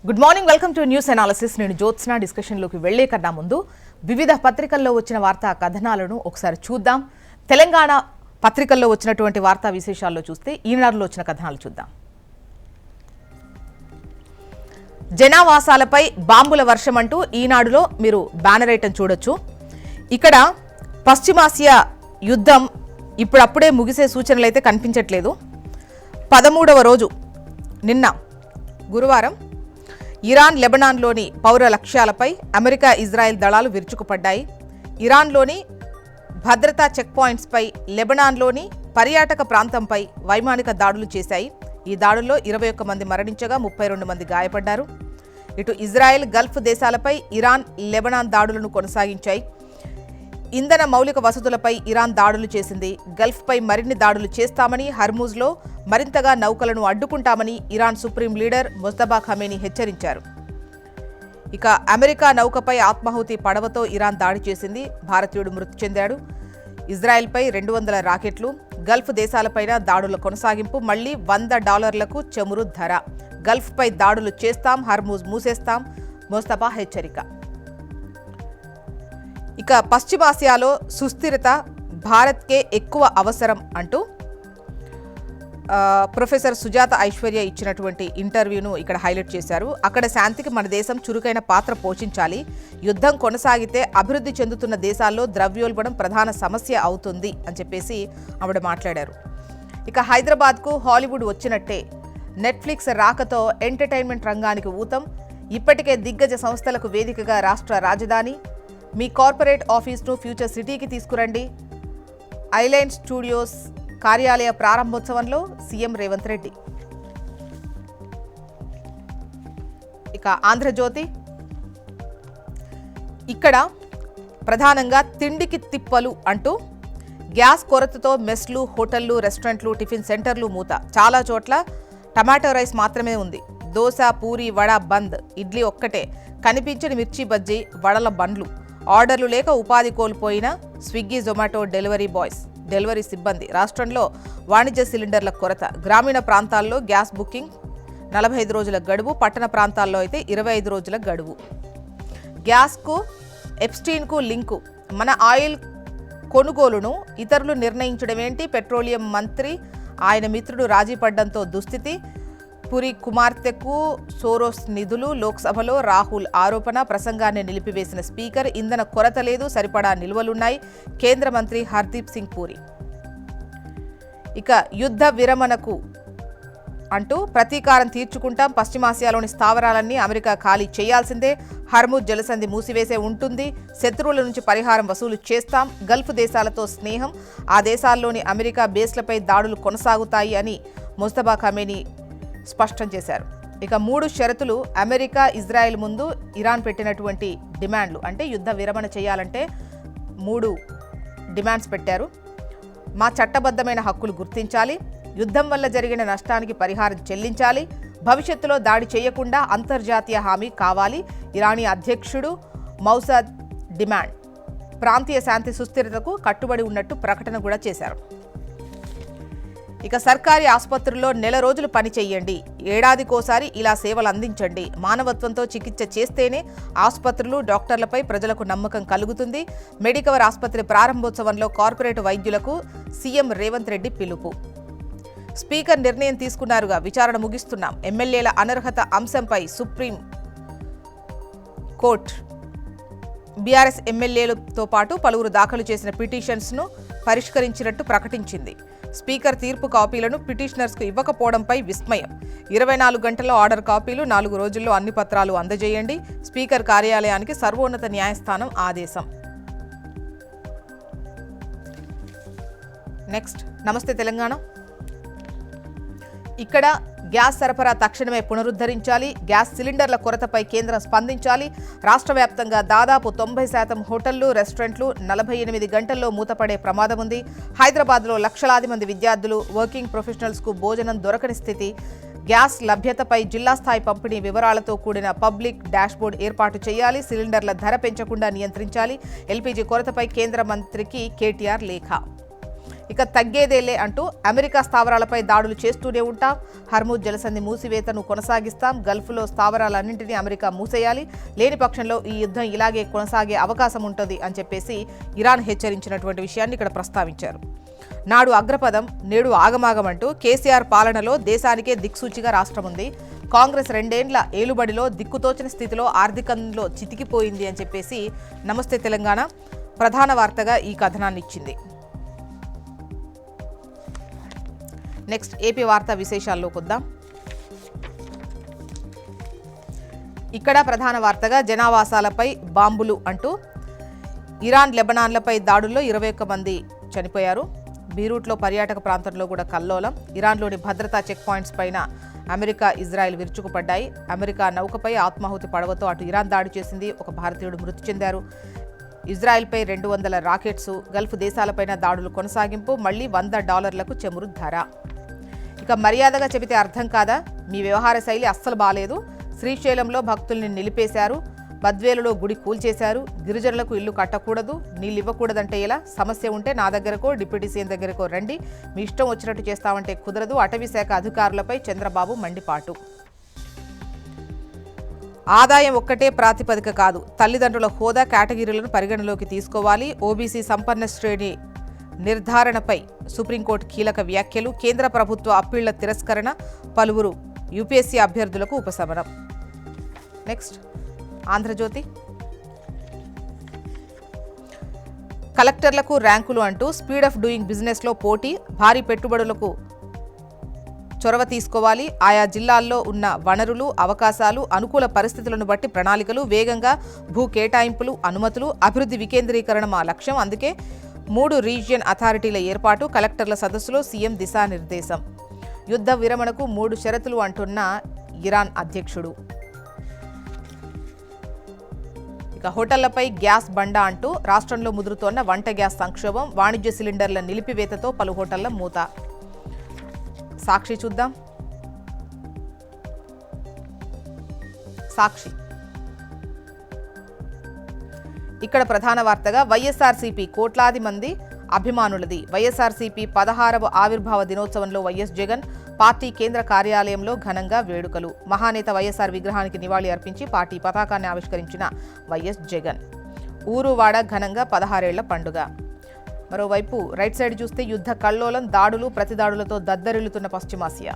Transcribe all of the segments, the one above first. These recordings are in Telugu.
Good morning, welcome to news analysis. నేను జ్యోత్స్న. డిస్కషన్లోకి వెళ్లే కన్నా ముందు వివిధ పత్రికల్లో వచ్చిన వార్తా కథనాలను ఒకసారి చూద్దాం. తెలంగాణ పత్రికల్లో వచ్చినటువంటి వార్తా విశేషాల్లో చూస్తే ఈనాడులో వచ్చిన కథనాలు చూద్దాం. జనావాసాలపై బాంబుల వర్షం అంటూ ఈనాడులో మీరు బ్యానర్ ఐటమ్ చూడొచ్చు. ఇక్కడ పశ్చిమాసియా యుద్ధం ఇప్పుడప్పుడే ముగిసే సూచనలు అయితే కనిపించట్లేదు. 13వ రోజు నిన్న గురువారం ఇరాన్ లెబనాన్లోని పౌర లక్ష్యాలపై అమెరికా ఇజ్రాయెల్ దళాలు విరుచుకుపడ్డాయి. ఇరాన్లోని భద్రతా చెక్ పాయింట్స్పై, లెబనాన్లోని పర్యాటక ప్రాంతంపై వైమానిక దాడులు చేశాయి. ఈ దాడుల్లో 21 మంది మరణించగా 32 మంది గాయపడ్డారు. ఇటు ఇజ్రాయెల్, గల్ఫ్ దేశాలపై ఇరాన్, లెబనాన్ దాడులను కొనసాగించాయి. ఇంధన మౌలిక వసతులపై ఇరాన్ దాడులు చేసింది. గల్ఫ్పై మరిన్ని దాడులు చేస్తామని, హర్మూజ్లో మరింతగా నౌకలను అడ్డుకుంటామని ఇరాన్ సుప్రీం లీడర్ ముజ్తబా ఖమేనీ హెచ్చరించారు. ఇక అమెరికా నౌకపై ఆత్మాహుతి పడవతో ఇరాన్ దాడి చేసింది. భారతీయుడు మృతి చెందాడు. ఇజ్రాయెల్పై 200 రాకెట్లు. గల్ఫ్ దేశాలపైన దాడుల కొనసాగింపు. మళ్లీ $100 చమురు ధర. గల్ఫ్పై దాడులు చేస్తాం, హర్మూజ్ మూసేస్తాం, ముజ్తబా హెచ్చరిక. ఇక పశ్చిమాసియాలో సుస్థిరత భారత్కే ఎక్కువ అవసరం అంటూ ప్రొఫెసర్ సుజాత ఐశ్వర్య ఇచ్చినటువంటి ఇంటర్వ్యూను ఇక్కడ హైలైట్ చేశారు. అక్కడ శాంతికి మన దేశం చురుకైన పాత్ర పోషించాలి. యుద్ధం కొనసాగితే అభివృద్ధి చెందుతున్న దేశాల్లో ద్రవ్యోల్బణం ప్రధాన సమస్య అవుతుంది అని చెప్పేసి ఆవిడ మాట్లాడారు. ఇక హైదరాబాద్కు హాలీవుడ్ వచ్చినట్టే. నెట్ఫ్లిక్స్ రాకతో ఎంటర్టైన్మెంట్ రంగానికి ఊతం. ఇప్పటికే దిగ్గజ సంస్థలకు వేదికగా రాష్ట్ర రాజధాని. మీ కార్పొరేట్ ఆఫీస్ను ఫ్యూచర్ సిటీకి తీసుకురండి. ఐలాండ్ స్టూడియోస్ కార్యాలయ ప్రారంభోత్సవంలో సీఎం రేవంత్ రెడ్డి. ఇక ఆంధ్రజ్యోతి ఇక్కడ ప్రధానంగా తిండికి తిప్పలు అంటూ గ్యాస్ కొరతతో మెస్లు, హోటళ్లు, రెస్టారెంట్లు, టిఫిన్ సెంటర్లు మూత. చాలా చోట్ల టమాటో రైస్ మాత్రమే ఉంది. దోశ, పూరి, వడ బంద్. ఇడ్లీ ఒక్కటే. కనిపించని మిర్చి బజ్జీ, వడల బండ్లు. ఆర్డర్లు లేక ఉపాధి కోల్పోయిన స్విగ్గీ, జొమాటో డెలివరీ సిబ్బంది. రాష్ట్రంలో వాణిజ్య సిలిండర్ల కొరత. గ్రామీణ ప్రాంతాల్లో గ్యాస్ బుకింగ్ 45 రోజుల గడువు. పట్టణ ప్రాంతాల్లో అయితే 25 రోజుల గడువు. గ్యాస్కు ఎప్స్టీన్కు లింకు. మన ఆయిల్ కొనుగోలును ఇతరులు నిర్ణయించడమేంటి? పెట్రోలియం మంత్రి ఆయన మిత్రుడు రాజీ పడ్డంతో దుస్థితి. పురి కుమార్తెకు సోరోస్ నిధులు. లోక్సభలో రాహుల్ ఆరోపణ. ప్రసంగాన్ని నిలిపివేసిన స్పీకర్. ఇంధన కొరత లేదు, సరిపడా నిల్వలున్నాయి. కేంద్ర మంత్రి హర్దీప్ సింగ్ పూరి. ఇక యుద్ధ విరమణకు అంటూ ప్రతీకారం తీర్చుకుంటాం. పశ్చిమాసియాలోని స్థావరాలన్నీ అమెరికా ఖాళీ చేయాల్సిందే. హర్మూజ్ జలసంధి మూసివేసే ఉంటుంది. శత్రువుల నుంచి పరిహారం వసూలు చేస్తాం. గల్ఫ్ దేశాలతో స్నేహం. ఆ దేశాల్లోని అమెరికా బేస్లపై దాడులు కొనసాగుతాయి అని ముజ్తబా ఖమేనీ స్పష్టం చేశారు. ఇక 3 షరతులు అమెరికా, ఇజ్రాయెల్ ముందు ఇరాన్ పెట్టినటువంటి డిమాండ్లు. అంటే యుద్ధ విరమణ చేయాలంటే 3 డిమాండ్స్ పెట్టారు. మా చట్టబద్ధమైన హక్కులు గుర్తించాలి. యుద్ధం వల్ల జరిగిన నష్టానికి పరిహారం చెల్లించాలి. భవిష్యత్తులో దాడి చేయకుండా అంతర్జాతీయ హామీ కావాలి. ఇరానీ అధ్యక్షుడు మౌసాద్ డిమాండ్. ప్రాంతీయ శాంతి సుస్థిరతకు కట్టుబడి ఉన్నట్టు ప్రకటన కూడా చేశారు. ఇక సర్కారీ ఆసుపత్రుల్లో నెల రోజులు పని చేయండి. ఏడాదికోసారి ఇలా సేవలు అందించండి. మానవత్వంతో చికిత్స చేస్తేనే ఆసుపత్రులు, డాక్టర్లపై ప్రజలకు నమ్మకం కలుగుతుంది. మెడికవర్ ఆసుపత్రి ప్రారంభోత్సవంలో కార్పొరేట్ వైద్యులకు సీఎం రేవంత్ రెడ్డి పిలుపు. స్పీకర్ నిర్ణయం తీసుకున్నారుగా, విచారణ ముగిస్తున్నాం. ఎమ్మెల్యేల అనర్హత అంశంపై సుప్రీం కోర్టు బీఆర్ఎస్ ఎమ్మెల్యేలతో పాటు పలువురు దాఖలు చేసిన పిటిషన్స్ను పరిష్కరించినట్టు ప్రకటించింది. స్పీకర్ తీర్పు కాపీలను పిటిషనర్స్కు ఇవ్వకపోవడంపై విస్మయం. 24 గంటల్లో ఆర్డర్ కాపీలు, 4 రోజుల్లో అన్ని పత్రాలు అందజేయండి. స్పీకర్ కార్యాలయానికి సర్వోన్నత న్యాయస్థానం ఆదేశం. నెక్స్ట్ నమస్తే తెలంగాణ. ఇక్కడ గ్యాస్ సరఫరా తక్షణమే పునరుద్ధరించాలి. గ్యాస్ సిలిండర్ల కొరతపై కేంద్రం స్పందించాలి. రాష్ట్ర వ్యాప్తంగా దాదాపు 90% హోటళ్లు, రెస్టారెంట్లు 48 గంటల్లో మూతపడే ప్రమాదం ఉంది. హైదరాబాద్లో లక్షలాది మంది విద్యార్థులు, వర్కింగ్ ప్రొఫెషనల్స్కు భోజనం దొరకని స్థితి. గ్యాస్ లభ్యతపై జిల్లా స్థాయి పంపిణీ వివరాలతో కూడిన పబ్లిక్ డాష్బోర్డ్ ఏర్పాటు చేయాలి. సిలిండర్ల ధర పెంచకుండా నియంత్రించాలి. ఎల్పీజీ కొరతపై కేంద్ర మంత్రికి కేటీఆర్ లేఖ. ఇక తగ్గేదేలే అంటూ అమెరికా స్థావరాలపై దాడులు చేస్తూనే ఉంటాం, హర్మూజ్ జలసంధి మూసివేతను కొనసాగిస్తాం, గల్ఫ్లో స్థావరాలన్నింటినీ అమెరికా మూసేయాలి, లేని పక్షంలో ఈ యుద్ధం ఇలాగే కొనసాగే అవకాశం ఉంటుంది అని చెప్పేసి ఇరాన్ హెచ్చరించినటువంటి విషయాన్ని ఇక్కడ ప్రస్తావించారు. నాడు అగ్రపదం నేడు ఆగమాగమంటూ కేసీఆర్ పాలనలో దేశానికే దిక్సూచిగా రాష్ట్రం ఉంది. కాంగ్రెస్ 2 ఏండ్ల ఏలుబడిలో దిక్కుతోచిన స్థితిలో ఆర్థికంలో చితికిపోయింది అని చెప్పేసి నమస్తే తెలంగాణ ప్రధాన వార్తగా ఈ కథనాన్ని ఇచ్చింది. నెక్స్ట్ ఏపీ వార్తా విశేషాల్లోకి వద్దాం. ఇక్కడ ప్రధాన వార్తగా జనావాసాలపై బాంబులు అంటూ ఇరాన్ లెబనాన్లపై దాడుల్లో 21 మంది చనిపోయారు. బీరూట్లో పర్యాటక ప్రాంతంలో కూడా కల్లోలం. ఇరాన్లోని భద్రతా చెక్ పాయింట్స్ పైన అమెరికా ఇజ్రాయెల్ విరుచుకుపడ్డాయి. అమెరికా నౌకపై ఆత్మాహుతి పడవతో అటు ఇరాన్ దాడి చేసింది. ఒక భారతీయుడు మృతి చెందారు. ఇజ్రాయెల్పై 200 రాకెట్స్. గల్ఫ్ దేశాలపైన దాడులు కొనసాగింపు. మళ్లీ $100 చెమురు ధర. ఇక మర్యాదగా చెబితే అర్థం కాదా, మీ వ్యవహార శైలి అస్సలు బాలేదు. శ్రీశైలంలో భక్తుల్ని నిలిపేశారు, బద్వేలులో గుడి కూల్చేశారు, గిరిజనులకు ఇల్లు కట్టకూడదు, నీళ్ళు ఇవ్వకూడదంటే ఎలా, సమస్య ఉంటే నా దగ్గరకో డిప్యూటీ సీఎం దగ్గరకో రండి, మీ ఇష్టం వచ్చినట్టు చేస్తామంటే కుదరదు. అటవీ శాఖ అధికారులపై చంద్రబాబు మండిపాటు. ఆదాయం ఒక్కటే ప్రాతిపదిక కాదు, తల్లిదండ్రుల హోదా కేటగిరీలను పరిగణలోకి తీసుకోవాలి. ఓబీసీ సంపన్న శ్రేణి నిర్ధారణపై సుప్రీంకోర్టు కీలక వ్యాఖ్యలు. కేంద్ర ప్రభుత్వ అప్పీళ్ల తిరస్కరణ. పలువురు యూపీఎస్సీ అభ్యర్థులకు ఉపశమనం. నెక్స్ట్ ఆంధ్రజ్యోతి. కలెక్టర్లకు ర్యాంకులు అంటూ స్పీడ్ ఆఫ్ డూయింగ్ బిజినెస్లో పోటీ. భారీ పెట్టుబడులకు చొరవ తీసుకోవాలి. ఆయా జిల్లాల్లో ఉన్న వనరులు, అవకాశాలు, అనుకూల పరిస్థితులను బట్టి ప్రణాళికలు, వేగంగా భూ కేటాయింపులు, అనుమతులు, అభివృద్ధి వికేంద్రీకరణ మా లక్ష్యం. అందుకే 3 రీజియన్ అథారిటీల ఏర్పాటు. కలెక్టర్ల సదస్సులో సీఎం దిశానిర్దేశం. యుద్ధ విరమణకు 3 షరతులు అంటున్న ఇరాన్ అధ్యక్షుడు. ఇక హోటళ్లపై గ్యాస్ బండా అంటూ రాష్ట్రంలో ముదురుతోన్న వంట గ్యాస్ సంక్షోభం. వాణిజ్య సిలిండర్ల నిలిపివేతతో పలు హోటళ్ల మూత. సాక్షి చూద్దాం. సాక్షి ఇక్కడ ప్రధాన వార్తగా వైఎస్ఆర్సీపీ కోట్లాది మంది అభిమానులది. వైఎస్ఆర్సీపీ 16వ ఆవిర్భావ దినోత్సవంలో వైఎస్ జగన్. పార్టీ కేంద్ర కార్యాలయంలో ఘనంగా వేడుకలు. మహానేత వైఎస్ఆర్ విగ్రహానికి నివాళి అర్పించి పార్టీ పతాకాన్ని ఆవిష్కరించిన వైఎస్ జగన్. ఊరువాడ ఘనంగా 16 ఏళ్ల పండుగ. మరోవైపు రైట్ సైడ్ చూస్తే యుద్ధ కల్లోలం, దాడులు ప్రతిదాడులతో దద్దరిల్లుతున్న పశ్చిమాసియా.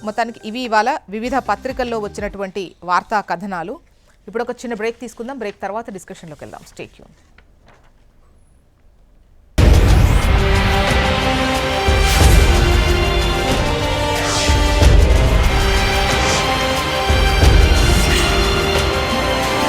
మొత్తానికి ఇవి ఇవాళ వివిధ పత్రికల్లో వచ్చినటువంటి వార్తా కథనాలు. ఇప్పుడు ఒక చిన్న బ్రేక్ తీసుకుందాం. బ్రేక్ తర్వాత డిస్కషన్లోకి వెళ్దాం. Stay tune.